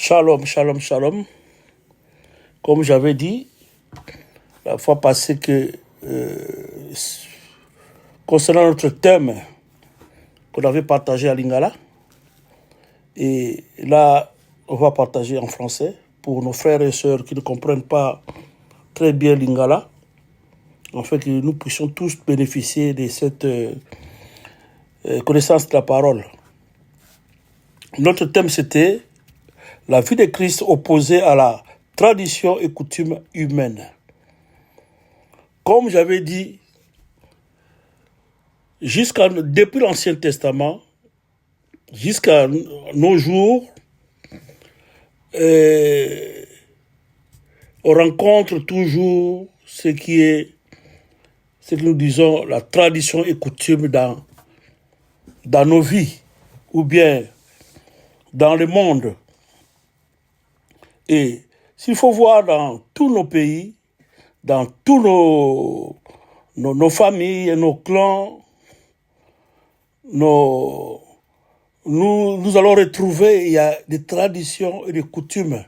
Shalom, shalom, shalom. Comme j'avais dit la fois passée que concernant notre thème qu'on avait partagé à Lingala, et là, on va partager en français pour nos frères et sœurs qui ne comprennent pas très bien Lingala, afin que nous puissions tous bénéficier de cette connaissance de la parole. Notre thème, c'était la vie de Christ opposée à la tradition et coutume humaine. Comme j'avais dit, depuis l'Ancien Testament, jusqu'à nos jours, on rencontre toujours ce que nous disons la tradition et coutume dans nos vies, ou bien dans le monde. Et s'il faut voir dans tous nos pays, dans tous nos familles, nos clans, nous allons retrouver, il y a des traditions et des coutumes.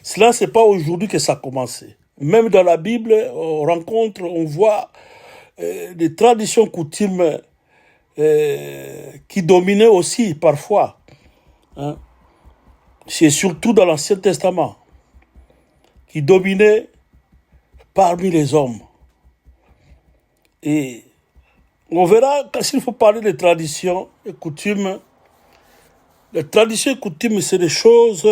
Cela, ce n'est pas aujourd'hui que ça a commencé. Même dans la Bible, on voit des traditions, coutumes qui dominaient aussi parfois. Hein. C'est surtout dans l'Ancien Testament qui dominait parmi les hommes. Et on verra, s'il faut parler de traditions et coutumes, les traditions et coutumes, c'est des choses,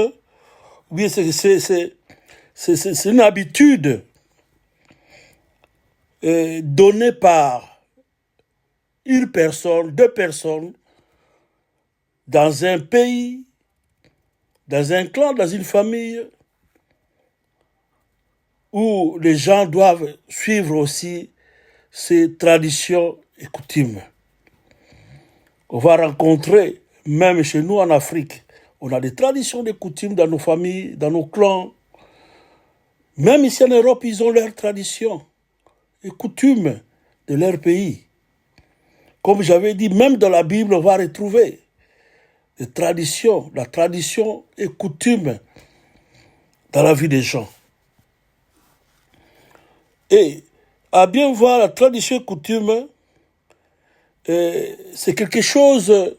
oui, c'est une habitude donnée par une personne, deux personnes, dans un pays, dans un clan, dans une famille, où les gens doivent suivre aussi ces traditions et coutumes. On va rencontrer, même chez nous en Afrique, on a des traditions et coutumes dans nos familles, dans nos clans. Même ici en Europe, ils ont leurs traditions et coutumes de leur pays. Comme j'avais dit, même dans la Bible, on va retrouver des traditions, la tradition et coutumes dans la vie des gens. Et à bien voir la tradition et coutume, c'est quelque chose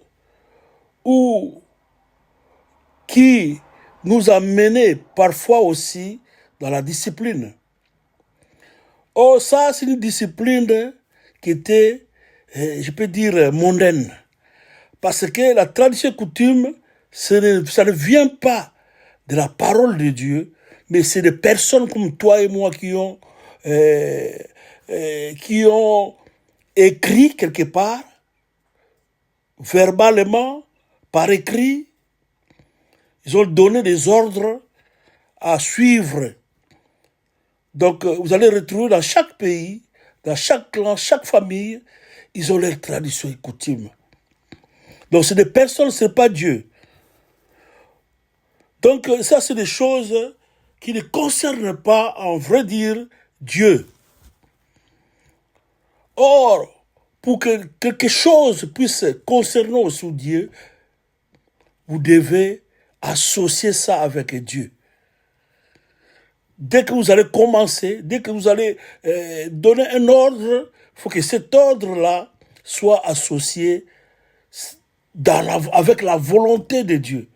qui nous a menés parfois aussi dans la discipline. Oh, ça, c'est une discipline qui était, je peux dire, mondaine. Parce que la tradition et coutume, ça ne vient pas de la parole de Dieu, mais c'est des personnes comme toi et moi qui ont écrit quelque part, verbalement, par écrit. Ils ont donné des ordres à suivre. Donc, vous allez retrouver dans chaque pays, dans chaque clan, chaque famille, ils ont leurs traditions et coutumes. Donc, c'est des personnes, ce n'est pas Dieu. Donc, ça, c'est des choses qui ne concernent pas, en vrai dire, Dieu. Or, pour que quelque chose puisse concerner aussi Dieu, vous devez associer ça avec Dieu. Dès que vous allez commencer, dès que vous allez donner un ordre, il faut que cet ordre-là soit associé avec la volonté de Dieu.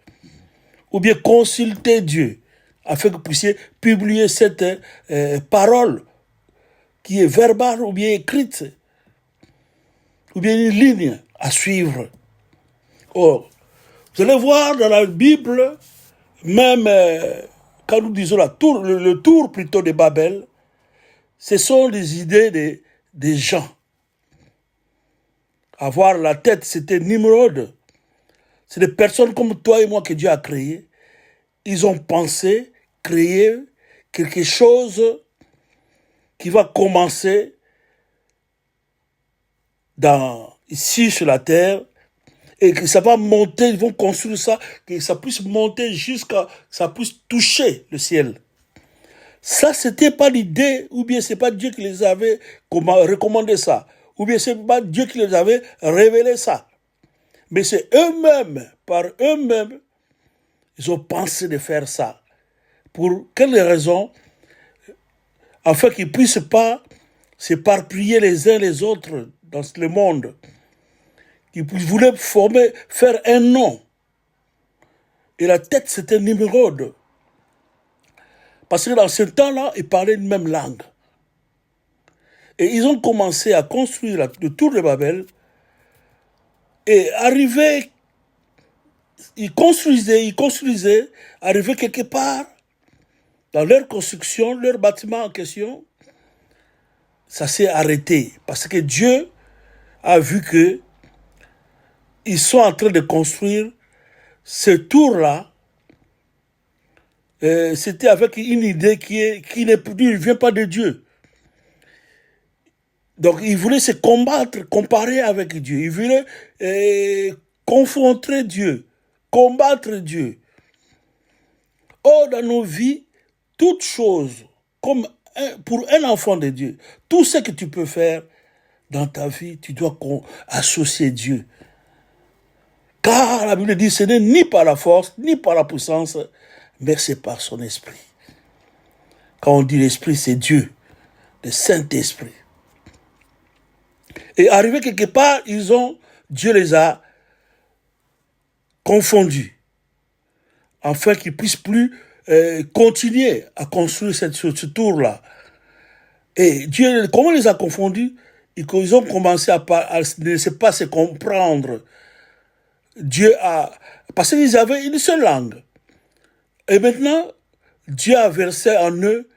Ou bien consulter Dieu, afin que vous puissiez publier cette parole qui est verbale ou bien écrite, ou bien une ligne à suivre. Or, vous allez voir dans la Bible, même quand nous disons le tour plutôt de Babel, ce sont des idées des gens. Avoir la tête, c'était Nimrod. C'est des personnes comme toi et moi que Dieu a créées. Ils ont pensé créer quelque chose qui va commencer ici sur la terre, et que ça va monter, ils vont construire ça, que ça puisse monter jusqu'à, ça puisse toucher le ciel. Ça, c'était pas l'idée, ou bien c'est pas Dieu qui les avait recommandé ça, ou bien c'est pas Dieu qui les avait révélé ça. Mais c'est eux-mêmes, par eux-mêmes, ils ont pensé de faire ça. Pour quelle raison? Afin qu'ils ne puissent pas s'éparpiller les uns les autres dans le monde. Ils voulaient faire un nom. Et la tête, c'était Nimrod. Parce que dans ce temps-là, ils parlaient une même langue. Et ils ont commencé à construire le tour de Babel. Et ils construisaient, arrivaient quelque part, dans leur construction, leur bâtiment en question, ça s'est arrêté. Parce que Dieu a vu que ils sont en train de construire ce tour-là. C'était avec une idée qui ne vient pas de Dieu. Donc, ils voulaient se combattre, comparer avec Dieu. Ils voulaient confronter Dieu, combattre Dieu. Or, dans nos vies, toute chose, comme pour un enfant de Dieu, tout ce que tu peux faire dans ta vie, tu dois associer Dieu. Car la Bible dit, ce n'est ni par la force, ni par la puissance, mais c'est par son esprit. Quand on dit l'esprit, c'est Dieu, le Saint-Esprit. Et arrivé quelque part, Dieu les a confondus, afin qu'ils ne puissent plus continuer à construire ce tour-là. Et Dieu, comment il les a confondus? Ils ont commencé à ne pas se comprendre. Parce qu'ils avaient une seule langue. Et maintenant, Dieu a versé en eux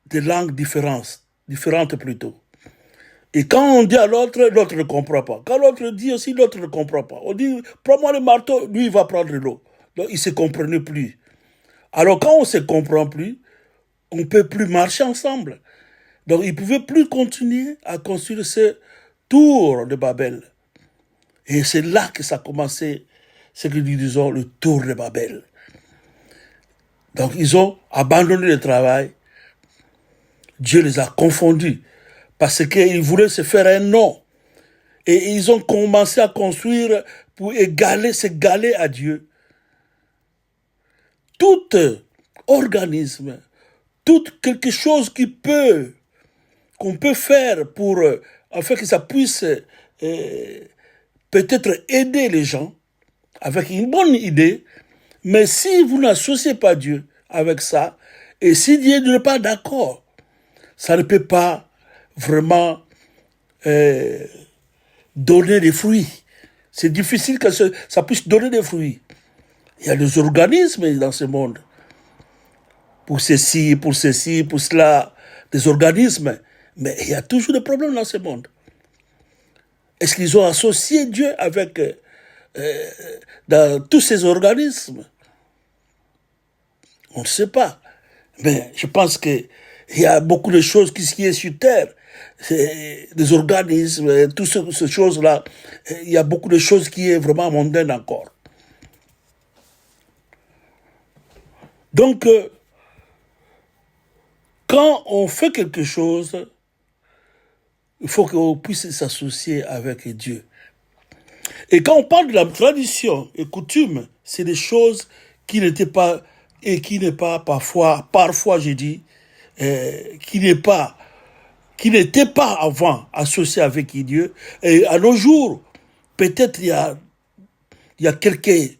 des langues différentes plutôt. Et quand on dit à l'autre, l'autre ne comprend pas. Quand l'autre dit aussi, l'autre ne comprend pas. On dit, prends-moi le marteau, lui il va prendre l'eau. Donc ils ne se comprenaient plus. Alors quand on ne se comprend plus, on ne peut plus marcher ensemble. Donc ils ne pouvaient plus continuer à construire ce tour de Babel. Et c'est là que ça a commencé, ce que nous disons, le tour de Babel. Donc ils ont abandonné le travail. Dieu les a confondus. Parce qu'ils voulaient se faire un nom. Et ils ont commencé à construire pour s'égaler à Dieu. Tout organisme, tout quelque chose qu'on peut faire pour, afin que ça puisse peut-être aider les gens avec une bonne idée, mais si vous n'associez pas Dieu avec ça, et si Dieu n'est pas d'accord, ça ne peut pas vraiment donner des fruits. C'est difficile que ça puisse donner des fruits. Il y a des organismes dans ce monde. Pour ceci, pour cela, des organismes. Mais il y a toujours des problèmes dans ce monde. Est-ce qu'ils ont associé Dieu avec dans tous ces organismes? On ne sait pas. Mais je pense qu'il y a beaucoup de choses qui sont sur Terre. Des organismes, toutes ces choses-là. Il y a beaucoup de choses qui sont vraiment mondaines encore. Donc, quand on fait quelque chose, il faut qu'on puisse s'associer avec Dieu. Et quand on parle de la tradition et coutume, c'est des choses qui n'étaient pas, et qui n'est pas parfois j'ai dit, qui n'étaient pas avant associées avec Dieu. Et à nos jours, peut-être il y a quelques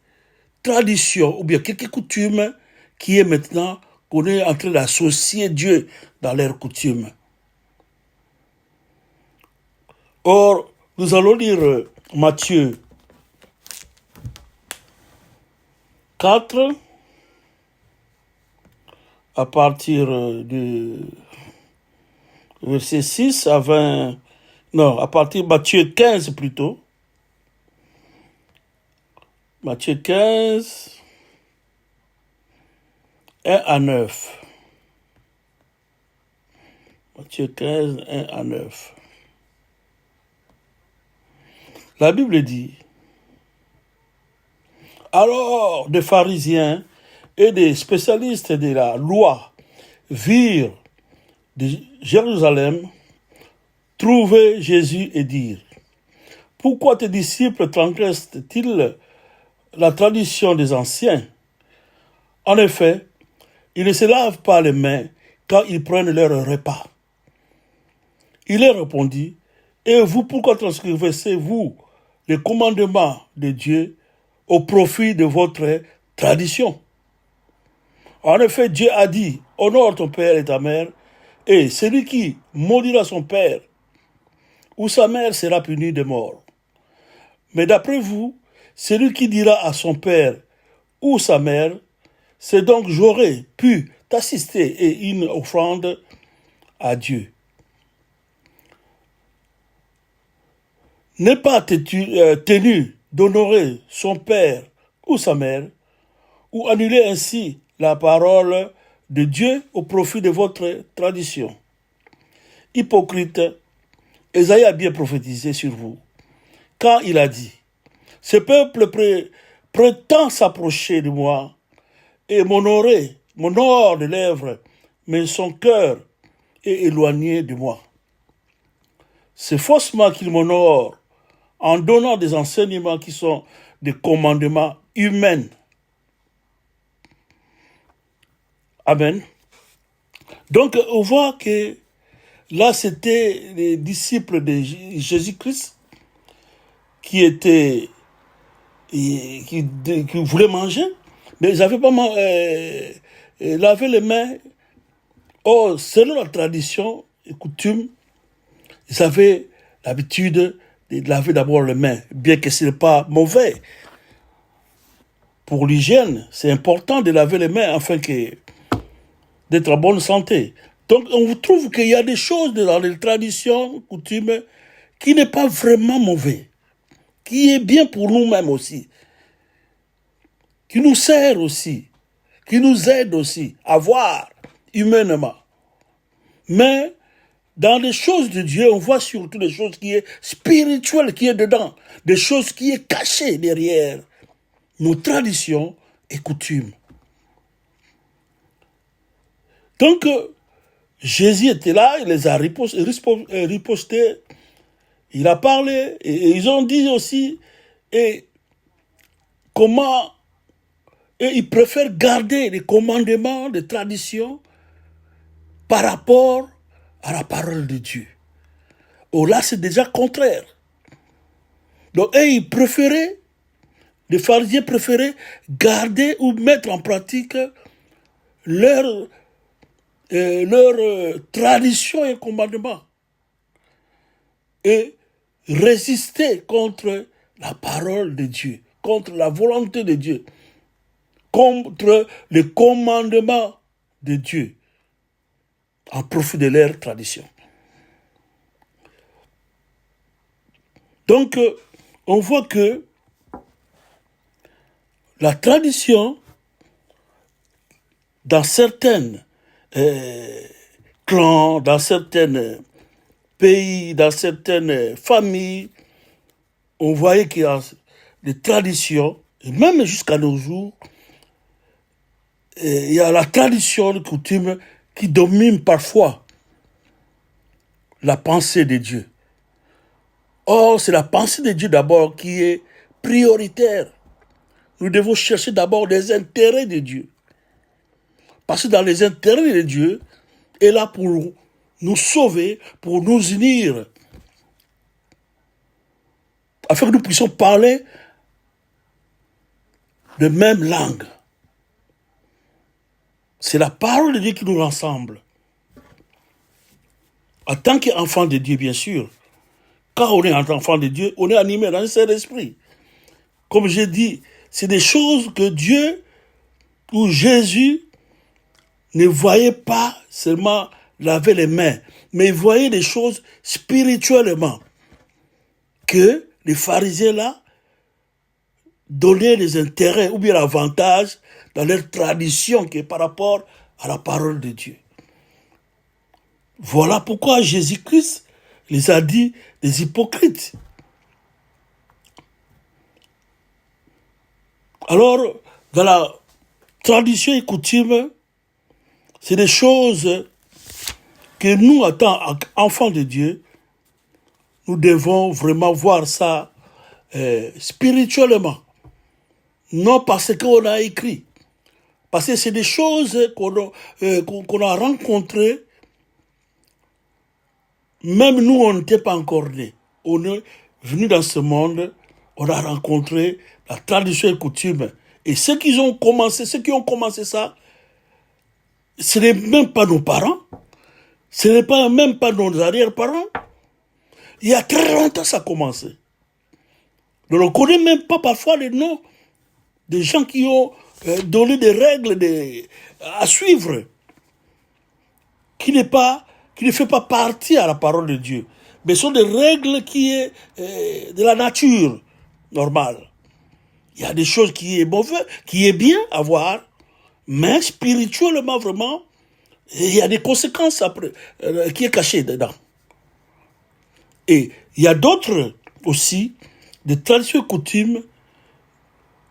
traditions ou bien quelques coutumes qui est maintenant qu'on est en train d'associer Dieu dans leurs coutumes. Or, nous allons lire Matthieu 4, à partir du verset 6 à 20, non, à partir de Matthieu 15 plutôt. Matthieu 15, 1 à 9. Matthieu 15, 1 à 9. La Bible dit, alors des pharisiens et des spécialistes de la loi virent de Jérusalem trouver Jésus et dire, pourquoi tes disciples transgressent-ils la tradition des anciens? En effet, ils ne se lavent pas les mains quand ils prennent leur repas. Il leur répondit, et vous, pourquoi transgressez-vous les commandements de Dieu au profit de votre tradition? En effet, Dieu a dit, honore ton père et ta mère, et celui qui maudira son père ou sa mère sera puni de mort. Mais d'après vous, celui qui dira à son père ou sa mère, c'est donc j'aurais pu t'assister et une offrande à Dieu. N'est pas tenu d'honorer son père ou sa mère, ou annuler ainsi la parole de Dieu au profit de votre tradition. Hypocrite, Ésaïe a bien prophétisé sur vous, quand il a dit, ce peuple prétend s'approcher de moi et m'honorer de lèvres, mais son cœur est éloigné de moi. C'est faussement qu'il m'honore en donnant des enseignements qui sont des commandements humains. Amen. Donc, on voit que là, c'était les disciples de Jésus-Christ qui voulaient manger, mais ils n'avaient pas lavé les mains. Or, selon la tradition et coutume, ils avaient l'habitude de laver d'abord les mains, bien que ce n'est pas mauvais. Pour l'hygiène, c'est important de laver les mains afin d'être en bonne santé. Donc, on trouve qu'il y a des choses dans les traditions, coutumes, qui n'est pas vraiment mauvais, qui est bien pour nous-mêmes aussi, qui nous sert aussi, qui nous aide aussi à voir humainement. Mais dans les choses de Dieu, on voit surtout des choses qui est spirituelles, qui est dedans, des choses qui est cachées derrière nos traditions et coutumes. Donc, Jésus était là, il les a ripostés, il a parlé, et ils ont dit aussi comment ils préfèrent garder les commandements, les traditions par rapport à la parole de Dieu. Oh là, c'est déjà contraire. Donc, les pharisiens préféraient garder ou mettre en pratique leur tradition et commandements et résister contre la parole de Dieu, contre la volonté de Dieu, contre les commandements de Dieu, en profit de leur tradition. Donc, on voit que la tradition, dans certaines clans, dans certains pays, dans certaines familles, on voyait qu'il y a des traditions, et même jusqu'à nos jours, il y a la tradition, les coutumes qui dominent parfois la pensée de Dieu. Or, c'est la pensée de Dieu d'abord qui est prioritaire. Nous devons chercher d'abord les intérêts de Dieu. Parce que dans les intérêts de Dieu, est là pour nous sauver, pour nous unir, afin que nous puissions parler de même langue. C'est la parole de Dieu qui nous rassemble. En tant qu'enfant de Dieu, bien sûr, quand on est un enfant de Dieu, on est animé dans un Saint-Esprit. Comme j'ai dit, c'est des choses que Dieu ou Jésus ne voyait pas seulement laver les mains, mais il voyait des choses spirituellement que les pharisiens là donnaient des intérêts ou bien l'avantage dans leur tradition qui est par rapport à la parole de Dieu. Voilà pourquoi Jésus-Christ les a dit des hypocrites. Alors, dans la tradition et coutume, c'est des choses que nous, en tant qu'enfants de Dieu, nous devons vraiment voir ça spirituellement. Non parce qu'on a écrit, Parce que c'est des choses qu'on a rencontrées. Même nous, on n'était pas encore nés. On est venu dans ce monde, on a rencontré la tradition et coutume. Et ceux qui ont commencé ça, ce n'est même pas nos parents, ce n'est pas même pas nos arrière-parents. Il y a très longtemps ça a commencé. On ne connaît même pas parfois les noms des gens qui ont donné des règles à suivre, qui ne fait pas partie à la parole de Dieu. Mais ce sont des règles qui est de la nature normale. Il y a des choses qui est mauvais, qui est bien à voir, mais spirituellement vraiment, il y a des conséquences après, qui est cachées dedans. Et il y a d'autres aussi, des traditions et coutumes,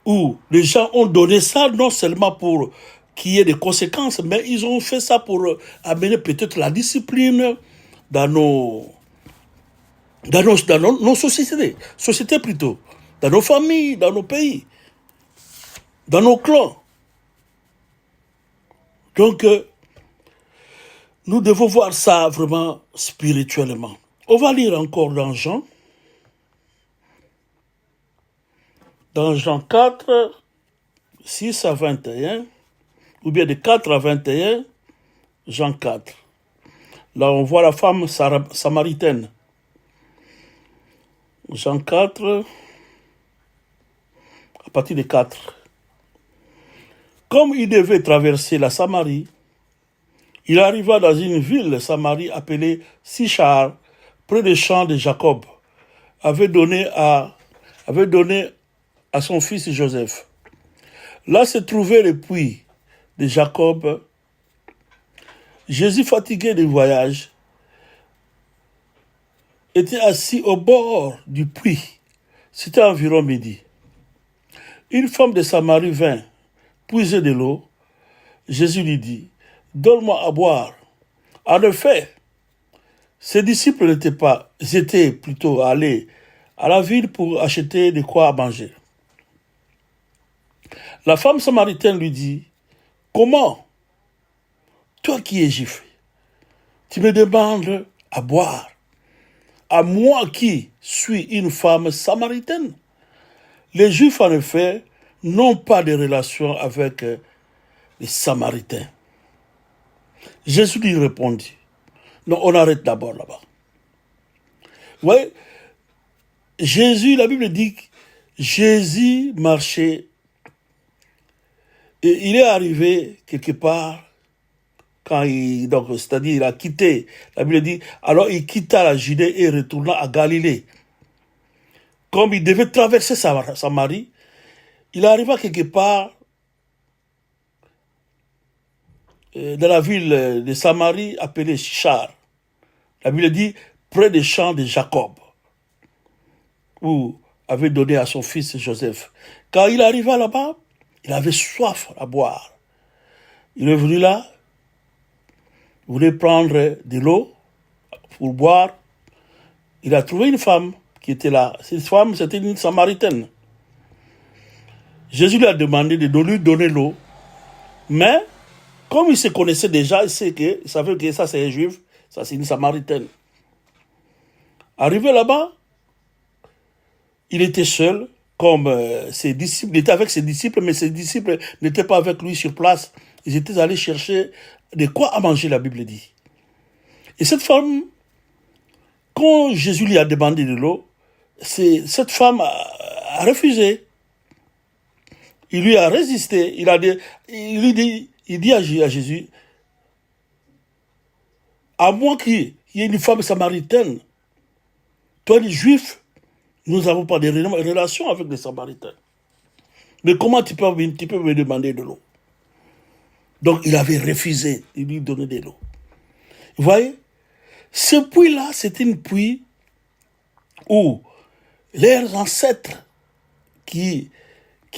où les gens ont donné ça non seulement pour qu'il y ait des conséquences, mais ils ont fait ça pour amener peut-être la discipline dans nos sociétés plutôt, dans nos familles, dans nos pays, dans nos clans. Donc, nous devons voir ça vraiment spirituellement. On va lire encore dans Jean 4, 6 à 21, ou bien de 4 à 21, Jean 4. Là, on voit la femme samaritaine. Jean 4, à partir de 4. Comme il devait traverser la Samarie, il arriva dans une ville, Samarie, appelée Sichar, près des champs de Jacob, avait donné à son fils Joseph. Là se trouvait le puits de Jacob. Jésus, fatigué du voyage, était assis au bord du puits. C'était environ midi. Une femme de Samarie vint puiser de l'eau. Jésus lui dit, « Donne-moi à boire. » En effet, ses disciples étaient plutôt allés à la ville pour acheter de quoi manger. La femme samaritaine lui dit, « Comment, toi qui es juif, tu me demandes à boire, à moi qui suis une femme samaritaine? » Les Juifs, en effet, n'ont pas de relation avec les Samaritains. Jésus lui répondit. Non, on arrête d'abord là-bas. Vous voyez, Jésus, la Bible dit que Jésus marchait et il est arrivé quelque part quand c'est-à-dire il a quitté, la Bible dit, alors il quitta la Judée et retourna à Galilée. Comme il devait traverser Samarie, il arriva quelque part dans la ville de Samarie appelée Sichar. La Bible dit près des champs de Jacob, où avait donné à son fils Joseph. Quand il arriva là-bas, il avait soif à boire. Il est venu là, il voulait prendre de l'eau pour boire. Il a trouvé une femme qui était là. Cette femme, c'était une Samaritaine. Jésus lui a demandé de lui donner l'eau, mais comme il se connaissait déjà, il savait que ça c'est un juif, ça c'est une Samaritaine. Arrivé là-bas, il était seul, comme ses disciples, il était avec ses disciples, mais ses disciples n'étaient pas avec lui sur place. Ils étaient allés chercher de quoi à manger, la Bible dit. Et cette femme, quand Jésus lui a demandé de l'eau, cette femme a refusé. Il lui a résisté. Il dit à Jésus, à moins qu'il y ait une femme samaritaine, toi les Juifs, nous n'avons pas de relation avec les Samaritains. Mais comment tu peux me demander de l'eau? Donc il avait refusé de lui donner de l'eau. Vous voyez, ce puits-là, c'est un puits où leurs ancêtres qui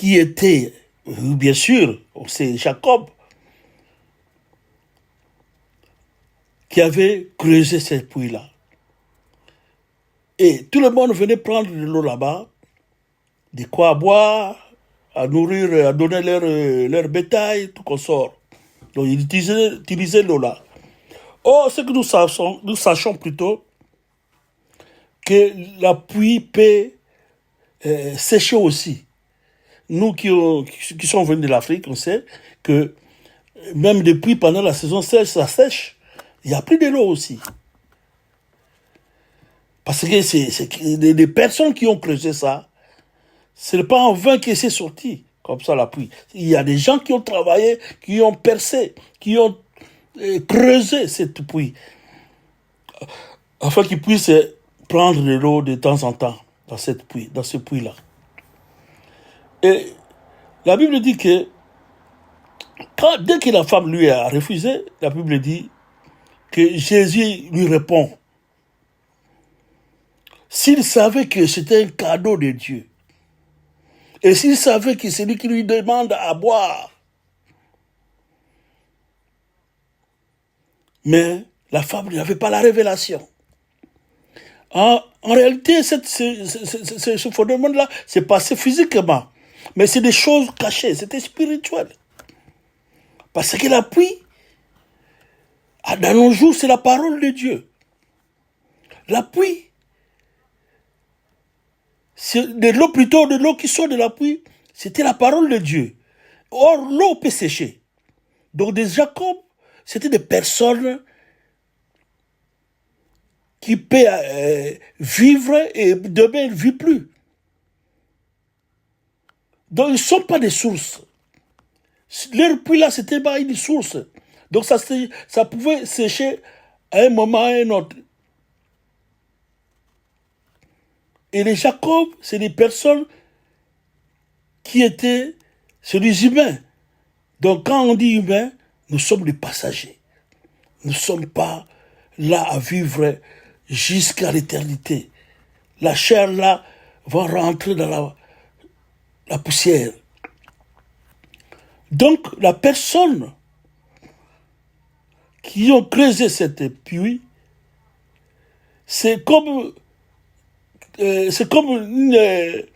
étaient, bien sûr, c'est Jacob, qui avait creusé ce puits-là. Et tout le monde venait prendre de l'eau là-bas, de quoi boire, à nourrir, à donner leur bétail, tout consort. Donc ils utilisaient l'eau là. Or, ce que nous sachons plutôt que la pluie peut sécher aussi. Nous qui sommes venus de l'Afrique, on sait que même depuis pendant la saison sèche, ça sèche. Il n'y a plus de l'eau aussi. Parce que c'est les personnes qui ont creusé ça, ce n'est pas en vain que c'est sorti comme ça la pluie. Il y a des gens qui ont travaillé, qui ont percé, qui ont creusé cette pluie, afin qu'ils puissent prendre de l'eau de temps en temps dans cette pluie, dans ce puits-là. Et la Bible dit que dès que la femme lui a refusé, la Bible dit que Jésus lui répond. S'il savait que c'était un cadeau de Dieu, et s'il savait que c'est lui qui lui demande à boire, mais la femme n'avait pas la révélation. En réalité, ce phénomène-là s'est passé physiquement, mais c'est des choses cachées, c'était spirituel. Parce que la pluie, dans nos jours, c'est la parole de Dieu. La pluie, c'est de l'eau plutôt, de l'eau qui sort de la pluie, c'était la parole de Dieu. Or, l'eau peut sécher. Donc, des Jacob, c'était des personnes qui peuvent vivre et demain ne vivent plus. Donc, ils ne sont pas des sources. Leur puits là, c'était pas une source. Donc, ça pouvait sécher à un moment ou à un autre. Et les Jacob, c'est des personnes qui étaient, c'est des humains. Donc quand on dit humains, nous sommes des passagers. Nous ne sommes pas là à vivre jusqu'à l'éternité. La chair là va rentrer dans la poussière. Donc la personne qui ont creusé cette puits, c'est comme une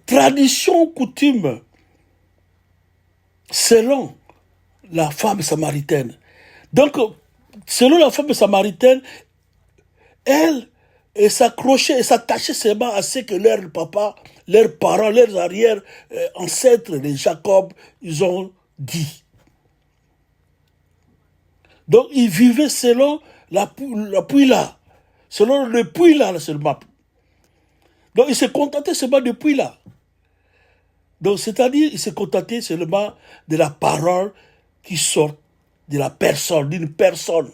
tradition, coutume, selon la femme samaritaine. Donc, selon la femme samaritaine, elle s'accrochait et s'attachait seulement à ce que leur papa, leurs parents, leurs arrière-ancêtres, les Jacob, ils ont dit. Donc, ils vivaient selon la puits là. Selon le puits là seulement. Donc, ils se contentaient seulement du puits là. Donc, c'est-à-dire, ils se contentaient seulement de la parole qui sort de la personne, d'une personne.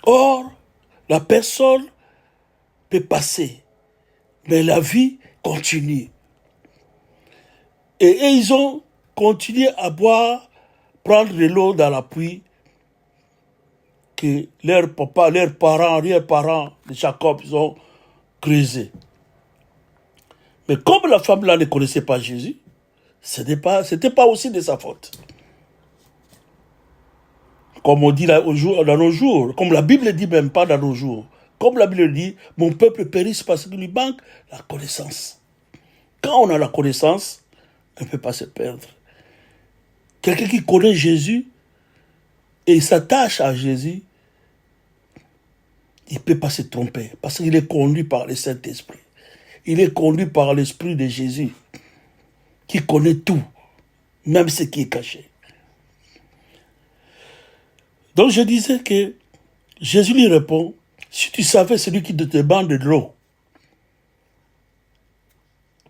Or, la personne peut passer, mais la vie continue. Et ils ont continué à boire, prendre de l'eau dans la pluie, que leurs papas, leurs parents, arrière-parents de Jacob, ils ont creusé. Mais comme la femme là ne connaissait pas Jésus, c'était pas aussi de sa faute. Comme on dit là, dans nos jours, comme la Bible dit même pas dans nos jours, comme la Bible dit, mon peuple périsse parce qu'il lui manque la connaissance. Quand on a la connaissance, on ne peut pas se perdre. Quelqu'un qui connaît Jésus et il s'attache à Jésus, il ne peut pas se tromper parce qu'il est conduit par le Saint-Esprit. Il est conduit par l'Esprit de Jésus qui connaît tout, même ce qui est caché. Donc je disais que Jésus lui répond, si tu savais celui qui te demande de l'eau,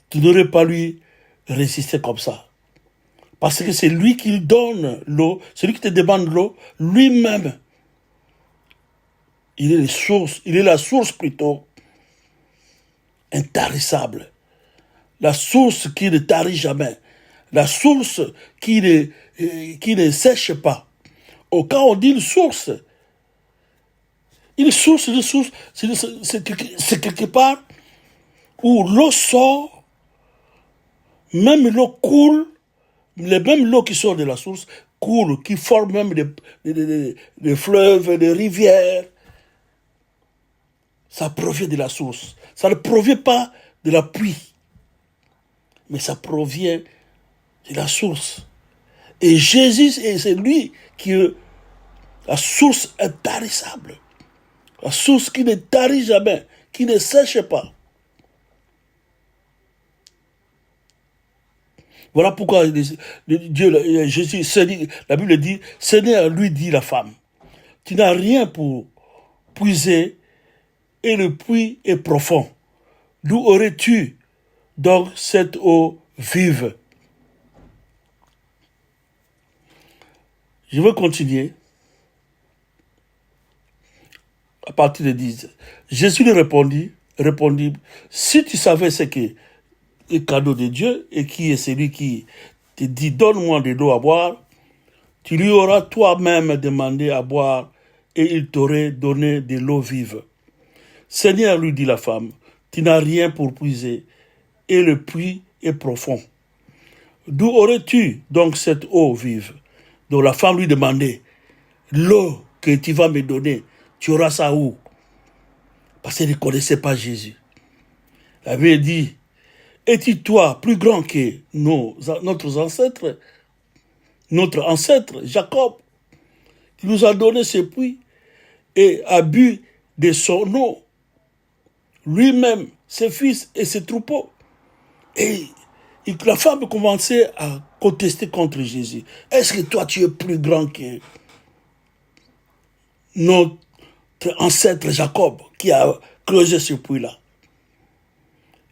tu n'aurais pas lui résister comme ça. Parce que c'est lui qui donne l'eau, celui qui te demande l'eau, lui-même, il est la source plutôt intarissable. La source qui ne tarit jamais. La source qui ne sèche pas. Quand on dit une source, c'est quelque part où l'eau sort, même l'eau coule, même l'eau qui sort de la source coule, qui forme même des fleuves, des rivières. Ça provient de la source. Ça ne provient pas de la pluie, mais ça provient de la source. Et Jésus, c'est lui qui est la source intarissable, la source qui ne tarit jamais, qui ne sèche pas. Voilà pourquoi Jésus, la Bible dit, Seigneur lui dit la femme, tu n'as rien pour puiser et le puits est profond. D'où aurais-tu donc cette eau vive? Je veux continuer à partir de 10. Jésus lui répondit, si tu savais ce qui est le cadeau de Dieu et qui est celui qui te dit donne-moi de l'eau à boire, tu lui auras toi-même demandé à boire et il t'aurait donné de l'eau vive. Seigneur, lui dit la femme, tu n'as rien pour puiser et le puits est profond. D'où aurais-tu donc cette eau vive? Donc la femme lui demandait, l'eau que tu vas me donner, tu auras ça où? Parce qu'elle ne connaissait pas Jésus. La Bible dit, es-tu toi plus grand que notre ancêtre Jacob, qui nous a donné ce puits et a bu de son eau, lui-même, ses fils et ses troupeaux. Et la femme commençait à contester contre Jésus. Est-ce que toi tu es plus grand que notre ancêtre Jacob qui a creusé ce puits-là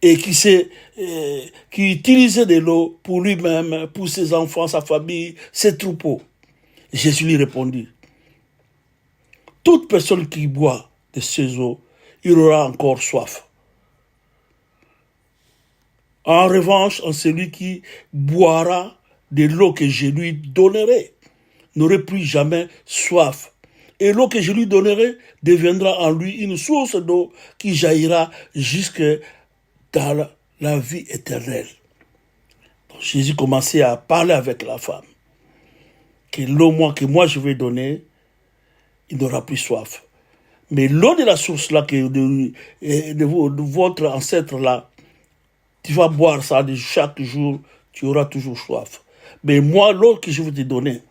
et qui utilisait de l'eau pour lui-même, pour ses enfants, sa famille, ses troupeaux? Jésus lui répondit, toute personne qui boit de ces eaux, il aura encore soif. En revanche, en celui qui boira de l'eau que je lui donnerai, n'aurait plus jamais soif. Et l'eau que je lui donnerai deviendra en lui une source d'eau qui jaillira jusque dans la vie éternelle. Donc, Jésus commençait à parler avec la femme. Que l'eau que moi je vais donner, il n'aura plus soif. Mais l'eau de la source là, de votre ancêtre là, tu vas boire ça de chaque jour, tu auras toujours soif. Mais moi, l'eau que je vais te donner,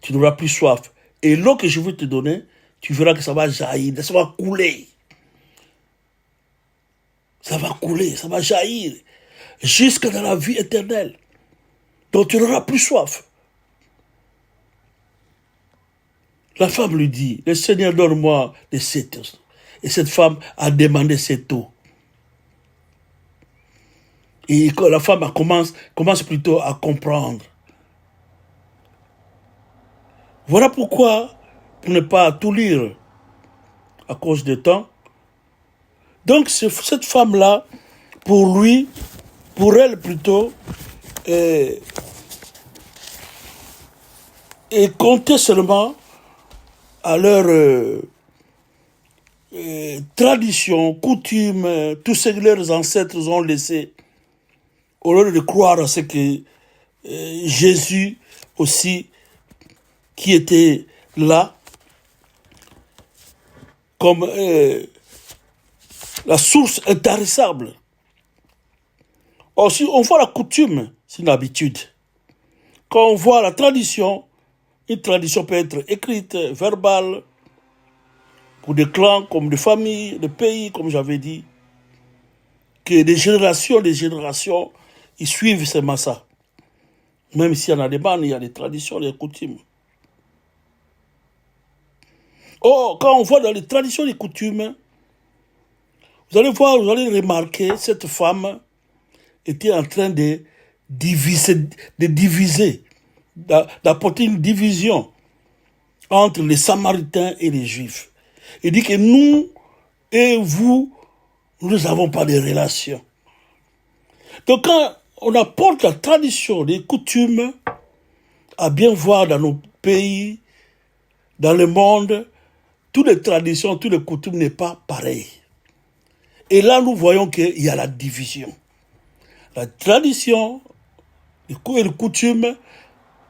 tu n'auras plus soif. Et l'eau que je vais te donner, tu verras que ça va jaillir, ça va couler. Ça va couler, ça va jaillir, jusque dans la vie éternelle. Donc tu n'auras plus soif. La femme lui dit, le Seigneur donne-moi de cette eau. Et cette femme a demandé cette eau. Et la femme commence plutôt à comprendre. Voilà pourquoi, pour ne pas tout lire à cause du temps, donc cette femme-là, pour elle plutôt, et comptait seulement à leur tradition, coutume, tout ce que leurs ancêtres ont laissé, au lieu de croire à ce que Jésus aussi, qui était là, comme la source intarissable. Or, si on voit la coutume, c'est une habitude. Quand on voit la tradition, une tradition peut être écrite, verbale, pour des clans, comme des familles, des pays, comme j'avais dit, que des générations, ils suivent ces massas. Même s'il y en a des bandes, il y a des traditions, des coutumes. Or, quand on voit dans les traditions et les coutumes, vous allez voir, vous allez remarquer, cette femme était en train de diviser, d'apporter une division entre les Samaritains et les Juifs. Il dit que nous et vous, nous n'avons pas de relation. Donc quand on apporte la tradition, les coutumes, à bien voir dans nos pays, dans le monde, toutes les traditions, toutes les coutumes n'est pas pareil. Et là, nous voyons qu'il y a la division. La tradition et les coutumes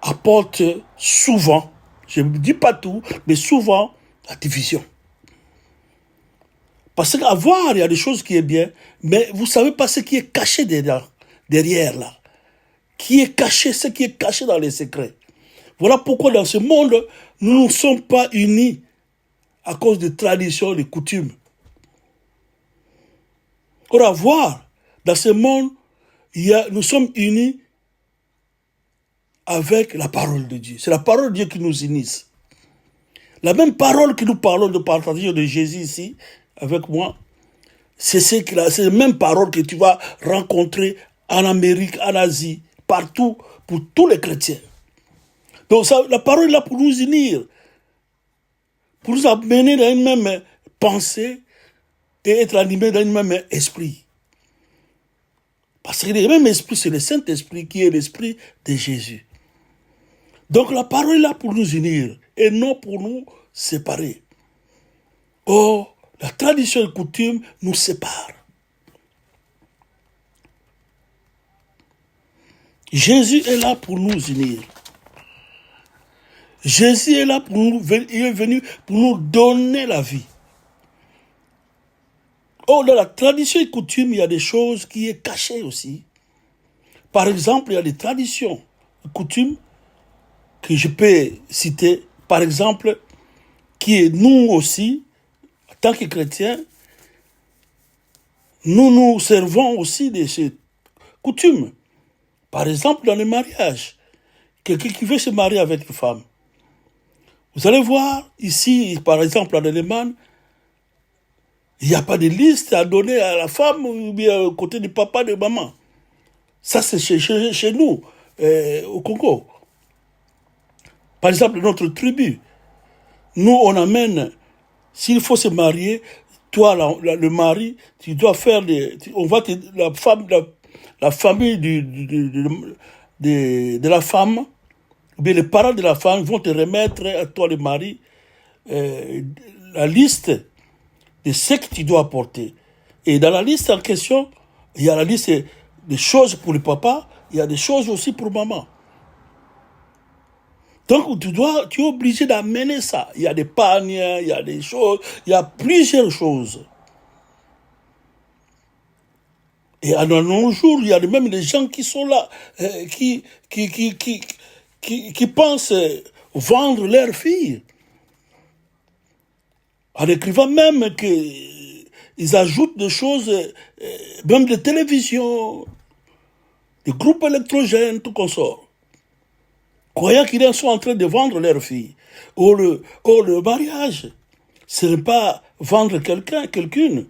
apportent souvent, je ne dis pas tout, mais souvent, la division. Parce qu'à voir, il y a des choses qui est bien, mais vous ne savez pas ce qui est caché derrière là. Qui est caché, ce qui est caché dans les secrets. Voilà pourquoi dans ce monde, nous ne sommes pas unis à cause de traditions, de coutumes. On va voir, dans ce monde, nous sommes unis avec la parole de Dieu. C'est la parole de Dieu qui nous unit. La même parole que nous parlons de partager de Jésus ici, avec moi, c'est la même parole que tu vas rencontrer en Amérique, en Asie, partout, pour tous les chrétiens. Donc la parole est là pour nous unir, pour nous amener dans une même pensée et être animés dans une même esprit. Parce que le même esprit, c'est le Saint-Esprit qui est l'esprit de Jésus. Donc la parole est là pour nous unir et non pour nous séparer. Or, la tradition et la coutume nous séparent. Jésus est là pour nous unir. Jésus est là pour nous, il est venu pour nous donner la vie. Or, dans la tradition et la coutume, il y a des choses qui sont cachées aussi. Par exemple, il y a des traditions et coutumes que je peux citer, par exemple, qui est nous aussi, en tant que chrétiens, nous servons aussi de ces coutumes. Par exemple, dans le mariage, quelqu'un qui veut se marier avec une femme. Vous allez voir, ici, par exemple, en Allemagne, il n'y a pas de liste à donner à la femme ou bien au côté du papa, de maman. Ça, c'est chez nous, au Congo. Par exemple, notre tribu, nous, on amène, s'il faut se marier, toi, le mari, tu dois faire la famille de la femme, ou bien les parents de la femme vont te remettre à toi, le mari, la liste de ce que tu dois apporter. Et dans la liste en question, il y a la liste des choses pour le papa, il y a des choses aussi pour maman. Donc, tu es obligé d'amener ça. Il y a des paniers, il y a des choses, il y a plusieurs choses. Et à nos jours, il y a même des gens qui sont là, qui pensent vendre leurs filles. En écrivant même qu'ils ajoutent des choses, même de télévision, des groupes électrogènes, tout qu'on sort. Croyant qu'ils sont en train de vendre leurs filles. Or, le mariage, ce n'est pas vendre quelqu'une.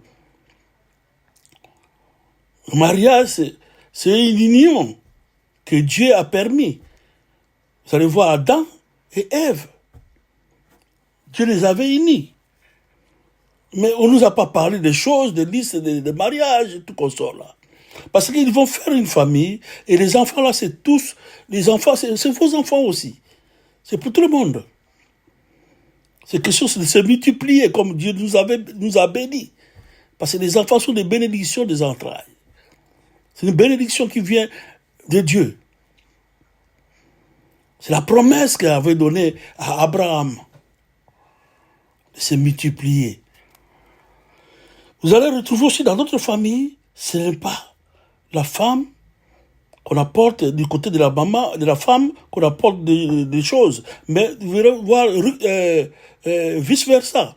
Le mariage, c'est une union que Dieu a permis. Vous allez voir Adam et Ève. Dieu les avait unis. Mais on ne nous a pas parlé des choses, des listes de mariage, tout qu'on sort là. Parce qu'ils vont faire une famille, et les enfants là, c'est tous, les enfants, c'est vos enfants aussi. C'est pour tout le monde. C'est quelque chose de se multiplier, comme Dieu nous a bénis. Parce que les enfants sont des bénédictions des entrailles. C'est une bénédiction qui vient de Dieu. C'est la promesse qu'il avait donnée à Abraham de se multiplier. Vous allez retrouver aussi dans d'autres familles, ce n'est pas la femme qu'on apporte du côté de la maman, de la femme qu'on apporte des choses. Mais vous verrez voir vice-versa.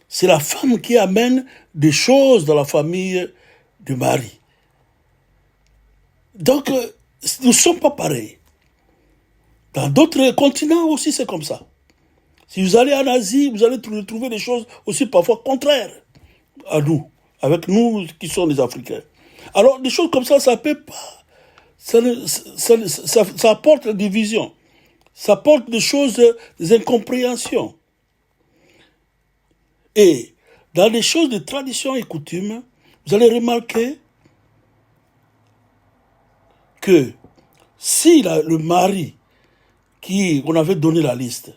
C'est la femme qui amène des choses dans la famille du mari. Donc, nous ne sommes pas pareils. Dans d'autres continents aussi, c'est comme ça. Si vous allez en Asie, vous allez trouver des choses aussi parfois contraires à nous, avec nous qui sommes des Africains. Alors, des choses comme ça ne peut pas. Ça apporte la division. Ça apporte des choses, des incompréhensions. Et dans les choses de tradition et coutume, vous allez remarquer que si le mari on avait donné la liste,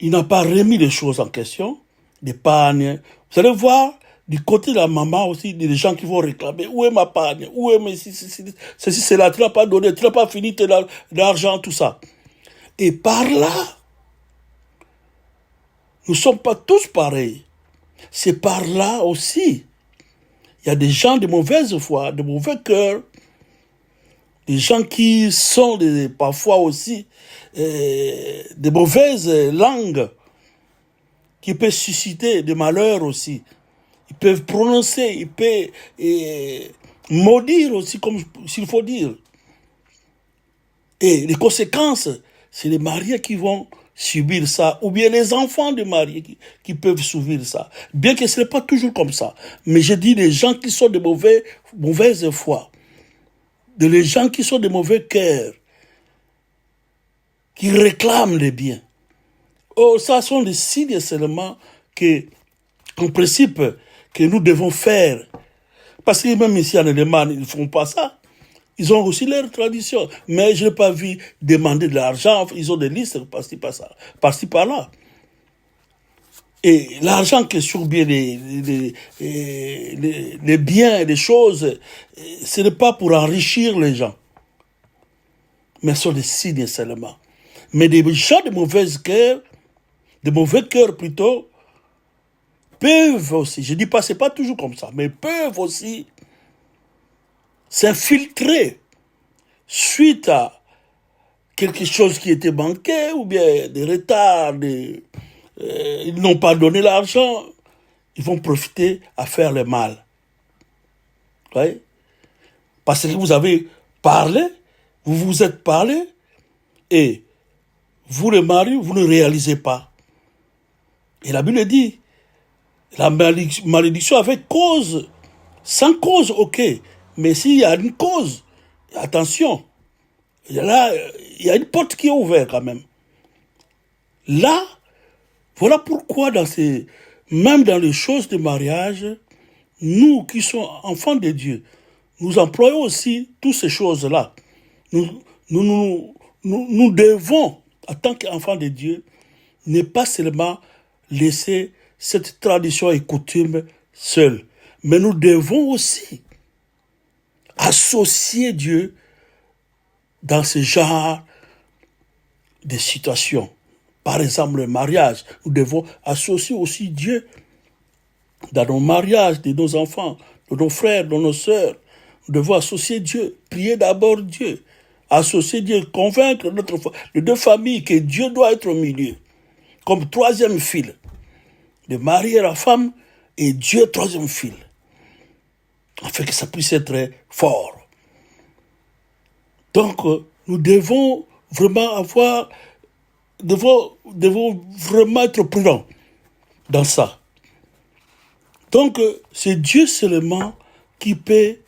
il n'a pas remis les choses en question, des pagnes. Vous allez voir, du côté de la maman aussi, des gens qui vont réclamer, où est ma pagne, où est mes ceci, cela, tu n'as pas donné, tu n'as pas fini l'argent, tout ça. Et par là, nous ne sommes pas tous pareils. C'est par là aussi. Il y a des gens de mauvaise foi, de mauvais cœur, des gens qui sont parfois aussi de mauvaises langues, qui peuvent susciter des malheurs aussi. Ils peuvent prononcer, ils peuvent maudire aussi, comme s'il faut dire. Et les conséquences, c'est les mariés qui vont subir ça, ou bien les enfants de mariés qui peuvent subir ça. Bien que ce n'est pas toujours comme ça. Mais je dis les gens qui sont de mauvaise foi, les gens qui sont de mauvais cœur, qui réclament les biens. Oh, ça sont des signes seulement que, en principe, que nous devons faire. Parce que même ici en Allemagne, ils ne font pas ça. Ils ont aussi leur tradition. Mais je n'ai pas vu demander de l'argent. Ils ont des listes par-ci, par-là. Et l'argent qui est sur bien les biens et les choses, ce n'est pas pour enrichir les gens. Mais ce sont des signes seulement. Mais des gens de mauvais cœur plutôt, peuvent aussi, je ne dis pas, ce n'est pas toujours comme ça, mais peuvent aussi s'infiltrer suite à quelque chose qui était manqué ou bien des retards, ils n'ont pas donné l'argent, ils vont profiter à faire le mal. Oui? Parce que vous avez parlé, vous vous êtes parlé, et vous, le mari, vous ne réalisez pas. Et la Bible dit, la malédiction avec cause, sans cause, ok. Mais s'il y a une cause, attention, là, il y a une porte qui est ouverte quand même. Là, voilà pourquoi même dans les choses de mariage, nous qui sommes enfants de Dieu, nous employons aussi toutes ces choses-là. Nous devons, en tant qu'enfants de Dieu, ne pas seulement laisser cette tradition et coutume seule, mais nous devons aussi associer Dieu dans ce genre de situations. Par exemple, le mariage, nous devons associer aussi Dieu dans nos mariages de nos enfants, de nos frères, de nos sœurs. Nous devons associer Dieu, prier d'abord Dieu, associer Dieu, convaincre les deux familles que Dieu doit être au milieu, comme troisième fil. De marier la femme et Dieu troisième fil, afin que ça puisse être fort. Donc, nous devons vraiment devons vraiment être prudents dans ça. Donc, c'est Dieu seulement qui peut,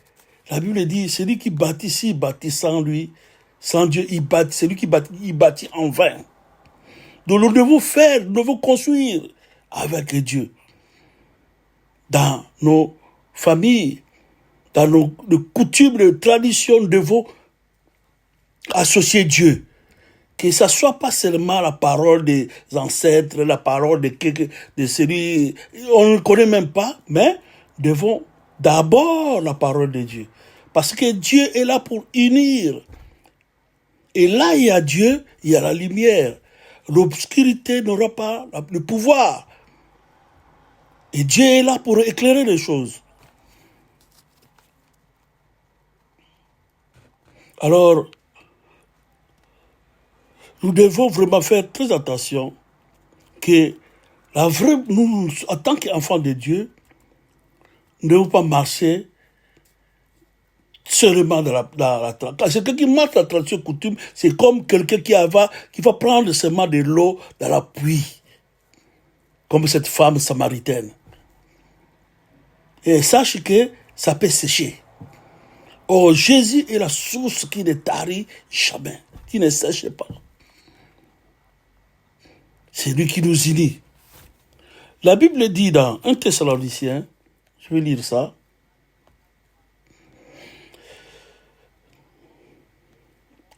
la Bible dit, c'est lui qui bâtit, s'il bâtit sans lui, sans Dieu, c'est lui qui bâtit, il bâtit en vain. Donc, nous devons construire avec Dieu. Dans nos familles, dans nos coutumes, nos traditions, nous devons associer Dieu. Que ça ne soit pas seulement la parole des ancêtres, la parole de celui, on ne connaît même pas, mais devons d'abord la parole de Dieu. Parce que Dieu est là pour unir. Et là, il y a Dieu, il y a la lumière. L'obscurité n'aura pas le pouvoir. Et Dieu est là pour éclairer les choses. Alors, nous devons vraiment faire très attention que nous, en tant qu'enfants de Dieu, nous ne devons pas marcher seulement dans la tradition. Quelqu'un qui marche dans la tradition coutume, c'est comme quelqu'un qui va prendre seulement de l'eau dans la pluie, comme cette femme samaritaine. Et sache que ça peut sécher. Oh, Jésus est la source qui ne tarit jamais, qui ne sèche pas. C'est lui qui nous unit. La Bible dit dans 1 Thessaloniciens, je vais lire ça.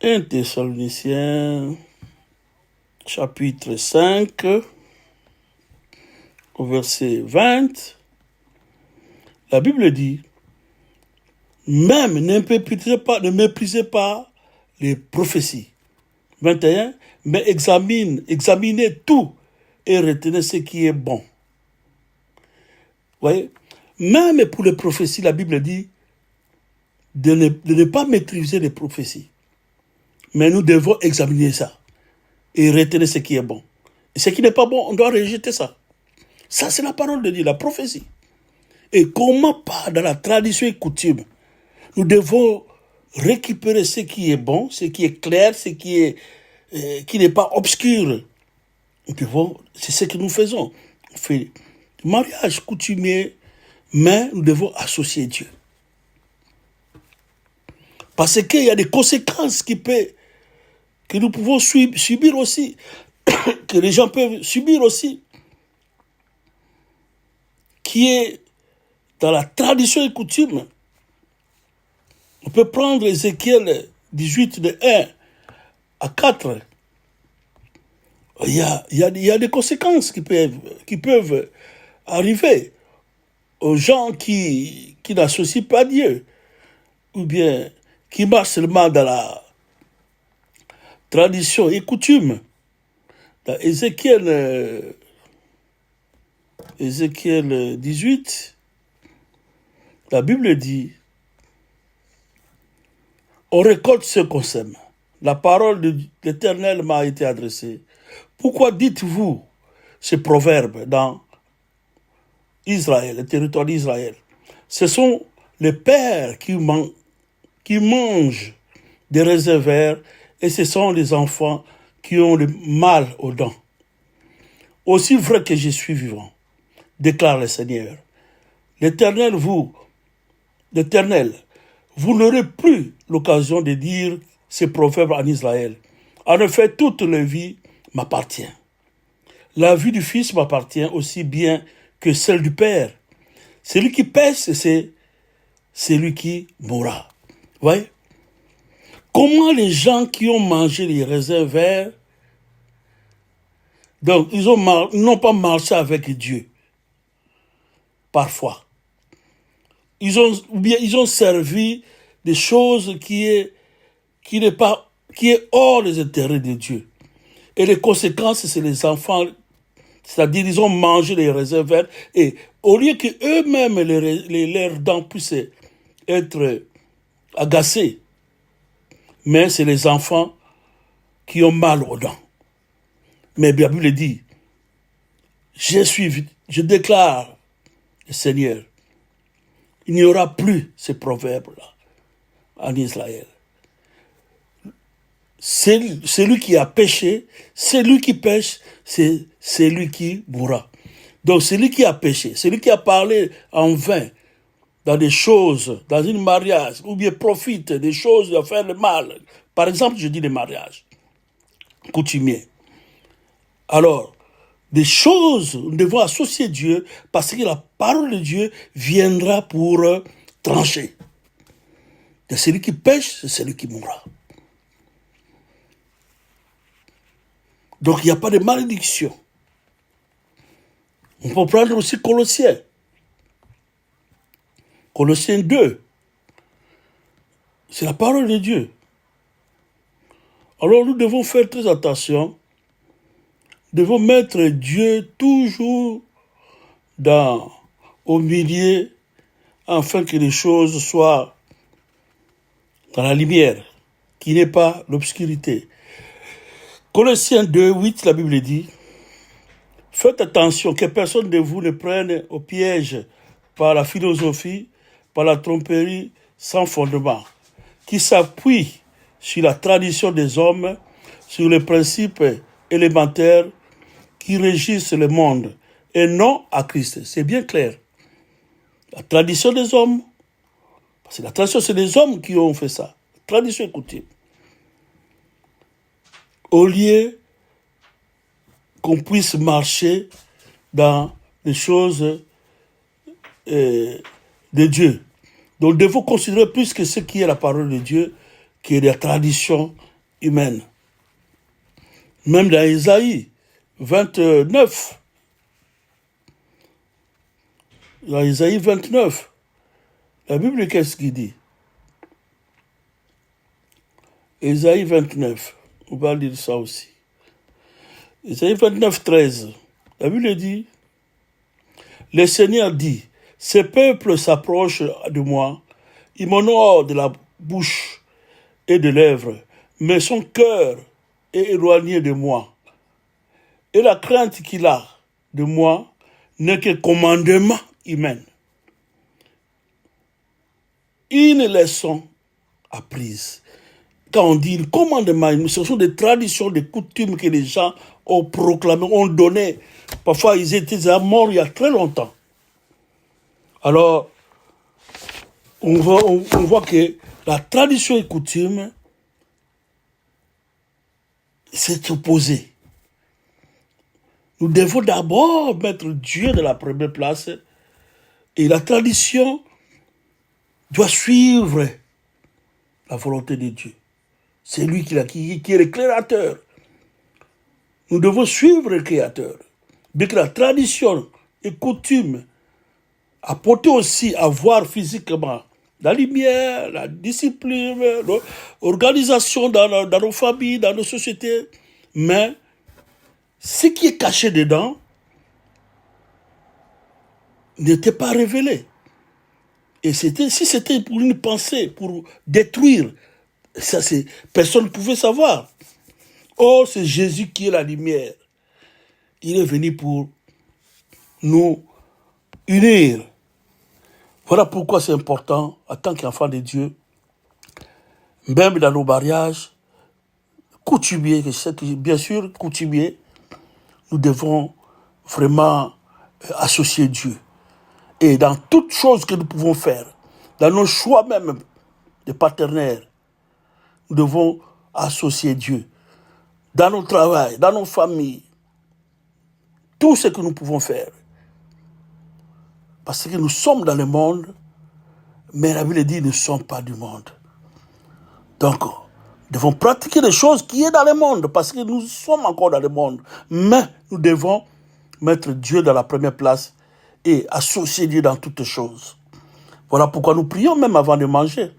1 Thessaloniciens, chapitre 5, au verset 20. La Bible dit, même ne méprisez pas les prophéties. 21, mais examinez tout et retenez ce qui est bon. voyez, même pour les prophéties, la Bible dit de ne pas maîtriser les prophéties. Mais nous devons examiner ça et retenir ce qui est bon. Et ce qui n'est pas bon, on doit rejeter ça. Ça, c'est la parole de Dieu, la prophétie. Et comment pas dans la tradition et coutume, nous devons récupérer ce qui est bon, ce qui est clair, ce qui n'est pas obscur. C'est ce que nous faisons. On fait mariage coutumier, mais nous devons associer Dieu. Parce qu'il y a des conséquences que nous pouvons subir aussi, que les gens peuvent subir aussi, qui est dans la tradition et coutume. On peut prendre Ézéchiel 18 de 1 à 4. Il y a des conséquences qui peuvent arriver aux gens qui n'associent pas Dieu, ou bien qui marchent seulement dans la tradition et coutume. Dans Ézéchiel 18, la Bible dit, on récolte ce qu'on sème. La parole de l'Éternel m'a été adressée. Pourquoi dites-vous ce proverbe dans Israël, le territoire d'Israël? Ce sont les pères qui mangent des raisins verts et ce sont les enfants qui ont le mal aux dents. Aussi vrai que je suis vivant, déclare le Seigneur. L'Éternel, vous n'aurez plus l'occasion de dire ces proverbes en Israël. En effet, toute la vie m'appartient. La vie du Fils m'appartient aussi bien que celle du Père. Celui qui pêche, c'est celui qui mourra. Vous voyez? Comment les gens qui ont mangé les raisins verts, donc ils n'ont pas marché avec Dieu, parfois. Ils ont servi des choses qui est hors des intérêts de Dieu. Et les conséquences, c'est les enfants, c'est-à-dire ils ont mangé les raisins verts, et au lieu qu'eux-mêmes, leurs dents puissent être agacées, mais c'est les enfants qui ont mal aux dents. Mais la Bible dit, je déclare, le Seigneur, il n'y aura plus ces proverbes-là en Israël. Celui qui a péché, celui qui pêche, c'est celui qui mourra. Donc celui qui a péché, celui qui a parlé en vain dans des choses, dans une mariage, ou bien profite des choses de faire le mal. Par exemple, je dis les mariages coutumiers. Alors, des choses, nous devons associer Dieu parce que la parole de Dieu viendra pour trancher. Et celui qui pêche, c'est celui qui mourra. Donc, il n'y a pas de malédiction. On peut prendre aussi Colossiens. Colossiens 2. C'est la parole de Dieu. Alors, nous devons faire très attention. Nous devons mettre Dieu toujours au milieu afin que les choses soient dans la lumière, qui n'est pas l'obscurité. Colossiens 2, 8, la Bible dit, « Faites attention que personne de vous ne prenne au piège par la philosophie, par la tromperie sans fondement, qui s'appuie sur la tradition des hommes, sur les principes élémentaires qui régissent le monde, et non à Christ. » C'est bien clair. La tradition des hommes, parce que la tradition, c'est les hommes qui ont fait ça. La tradition et coutume. Au lieu qu'on puisse marcher dans les choses de Dieu. Donc, nous devons considérer plus que ce qui est la parole de Dieu, qui est la tradition humaine. Même dans Isaïe 29, dans Isaïe 29, la Bible, qu'est-ce qu'il dit? Isaïe 29, on va lire ça aussi. Isaïe 29, 13, la Bible dit, le Seigneur dit, Ces peuples s'approchent de moi, ils m'honorent de la bouche et de lèvres, mais son cœur est éloigné de moi. Et la crainte qu'il a de moi n'est que commandement humain. Une leçon apprise. Quand on dit commandement, ce sont des traditions, des coutumes que les gens ont proclamées, ont données. Parfois, ils étaient morts il y a très longtemps. Alors, on voit que la tradition et coutume s'est opposée. Nous devons d'abord mettre Dieu de la première place et la tradition doit suivre la volonté de Dieu. C'est lui qui est le créateur. Nous devons suivre le créateur. Bien que la tradition et coutume apportent aussi à voir physiquement la lumière, la discipline, l'organisation dans nos familles, dans nos sociétés. Mais ce qui est caché dedans n'était pas révélé. Et si c'était pour une pensée, pour détruire, personne ne pouvait savoir. Oh, c'est Jésus qui est la lumière. Il est venu pour nous unir. Voilà pourquoi c'est important, en tant qu'enfant de Dieu, même dans nos mariages, coutumiers, bien sûr, coutumiers, nous devons vraiment associer Dieu. Et dans toutes choses que nous pouvons faire, dans nos choix même de partenaires, nous devons associer Dieu. Dans nos travails, dans nos familles, tout ce que nous pouvons faire. Parce que nous sommes dans le monde, mais la Bible dit nous ne sommes pas du monde. Donc, nous devons pratiquer des choses qui sont dans le monde, parce que nous sommes encore dans le monde. Mais nous devons mettre Dieu dans la première place et associer Dieu dans toutes choses. Voilà pourquoi nous prions même avant de manger.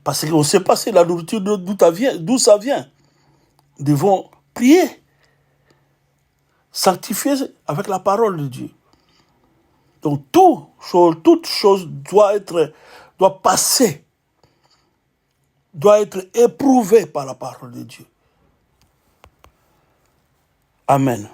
Parce qu'on ne sait pas si la nourriture d'où ça vient. Nous devons prier, sanctifier avec la parole de Dieu. Donc toute chose doit passer, doit être éprouvée par la parole de Dieu. Amen.